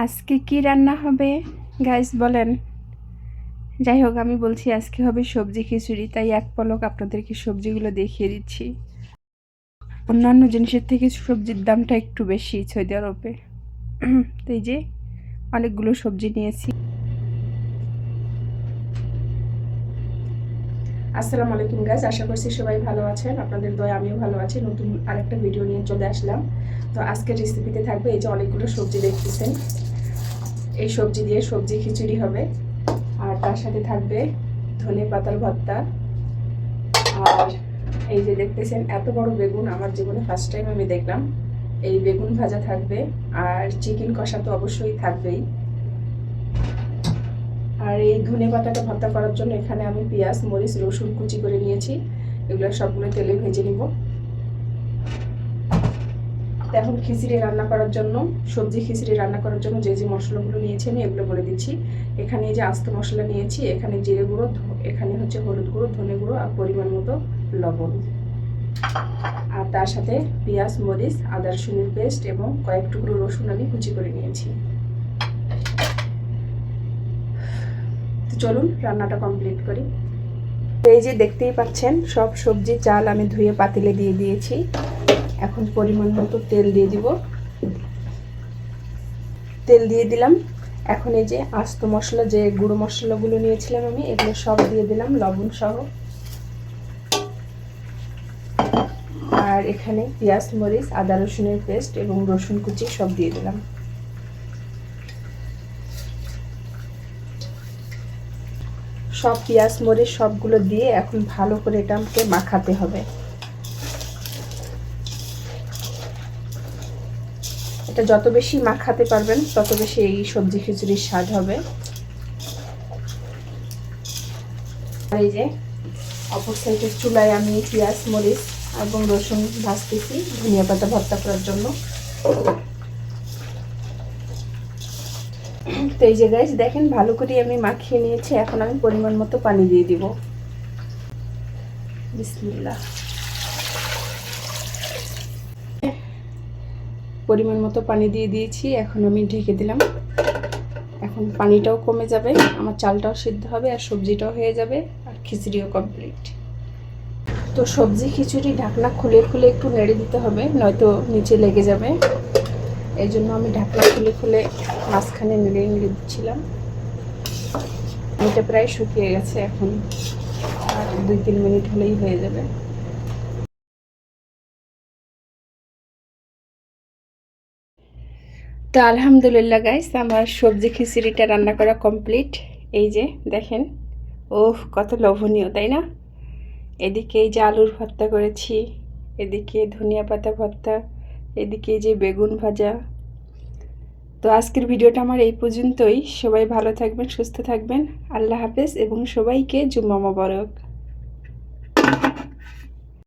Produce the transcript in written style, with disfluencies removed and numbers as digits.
আজকে কি রান্না হবে গাইস বলেন। যাই হোক, আমি বলছি আজকে হবে সবজি খিচুড়ি, তাই এক পলক আপনাদেরকে সবজিগুলো দেখিয়ে দিচ্ছি। অন্যান্য জিনিসের থেকে সবজির দামটা একটু বেশি সৌদি আরবে। তো এই যে অনেকগুলো সবজি নিয়েছি। আসসালামু আলাইকুম গাইস, আশা করছি সবাই ভালো আছেন। আপনাদের দয়া আমিও ভালো আছি। নতুন আরেকটা ভিডিও নিয়ে চলে আসলাম। তো আজকের রেসিপিতে থাকবে এই যে অনেকগুলো সবজি দেখতেছেন, এই সবজি দিয়ে সবজি খিচুড়ি হবে। আর তার সাথে থাকবে ধনে পাতার ভর্তা। আর এই যে দেখতেছেন এত বড় বেগুন, আমার জীবনে ফার্স্ট টাইম আমি দেখলাম। এই বেগুন ভাজা থাকবে, আর চিকেন কষা তো অবশ্যই থাকবেই। আর এই ধনে পাতাটা ভর্তা করার জন্য এখানে আমি পেঁয়াজ, মরিচ, রসুন কুচি করে নিয়েছি। এগুলো সবগুলো তেলে ভেজে নিব। এখন খিচুড়ি রান্না করার জন্য, সবজি খিচুড়ি রান্না করার জন্য যে যে মশলাগুলো নিয়েছি আমি এগুলো বলে দিচ্ছি। এখানে এই যে আস্ত মশলা নিয়েছি, এখানে জিরে গুঁড়ো, এখানে হচ্ছে হলুদ গুঁড়ো, ধনে গুঁড়ো আর পরিমাণ মতো লবণ। আর তার সাথে পেঁয়াজ, মরিচ, আদা রসুনের পেস্ট এবং কয়েক টুকরো রসুন আমি কুচি করে নিয়েছি। তো চলুন রান্নাটা কমপ্লিট করি। এই যে দেখতেই পাচ্ছেন সব সবজি চাল আমি ধুয়ে পাতিলে দিয়ে দিয়েছি। এখন পরিমাণ মতো তেল দিয়ে দিব। তেল দিয়ে দিলাম। এখন এই যে আস্ত মশলা, যে গুঁড়ো মশলাগুলো নিয়েছিলাম আমি, এগুলো সব দিয়ে দিলাম লবণ সহ। আর এখানে পেঁয়াজ, মরিচ, আদা রসুনের পেস্ট এবং রসুন কুচি সব দিয়ে দিলাম। সব পেঁয়াজ মরিচ সবগুলো দিয়ে এখন ভালো করে এটাকে মাখাতে হবে। এটা যত বেশি মাখাতে পারবেন তত বেশি এই সবজি খিচুড়ির স্বাদ হবে। আর এই যে অপর সাইডের চুলায় আমি পেঁয়াজ, মরিচ এবং রসুন ভাজতেছি ধনিয়া পাতা ভর্তা করার জন্য। তো এই যে গাইস দেখেন ভালো করে আমি মাখিয়ে নিয়েছি। এখন আমি পরিমাণ মতো পানি দিয়ে দিব। বিসমিল্লাহ। পরিমাণ মতো পানি দিয়ে দিয়েছি, এখন আমি ঢেকে দিলাম। এখন পানিটাও কমে যাবে, আমার চালটাও সিদ্ধ হবে আর সবজিটাও হয়ে যাবে আর খিচুড়িও কমপ্লিট। তো সবজি খিচুড়ি ঢাকনা খুলে খুলে একটু নেড়ে দিতে হবে, নয়তো নিচে লেগে যাবে। এই জন্য আমি ঢাকনা খুলে খুলে মাঝখানে নেড়ে নেড়ে দিচ্ছিলাম। এটা প্রায় শুকিয়ে গেছে, এখন আর 2-3 মিনিট হলেই হয়ে যাবে। তো আলহামদুলিল্লাহ গাইস, আমার সবজি খিচুড়িটা রান্না করা কমপ্লিট। এই যে দেখেন, ওহ কত লোভনীয় তাই না। এদিকে এই যে আলুর ভর্তা করেছি, এদিকে ধনিয়া পাতা ভর্তা, এদিকে এই যে বেগুন ভাজা। তো আজকের ভিডিওটা আমার এই পর্যন্তই। সবাই ভালো থাকবেন, সুস্থ থাকবেন। আল্লাহ হাফেজ এবং সবাইকে জুম্মা মোবারক।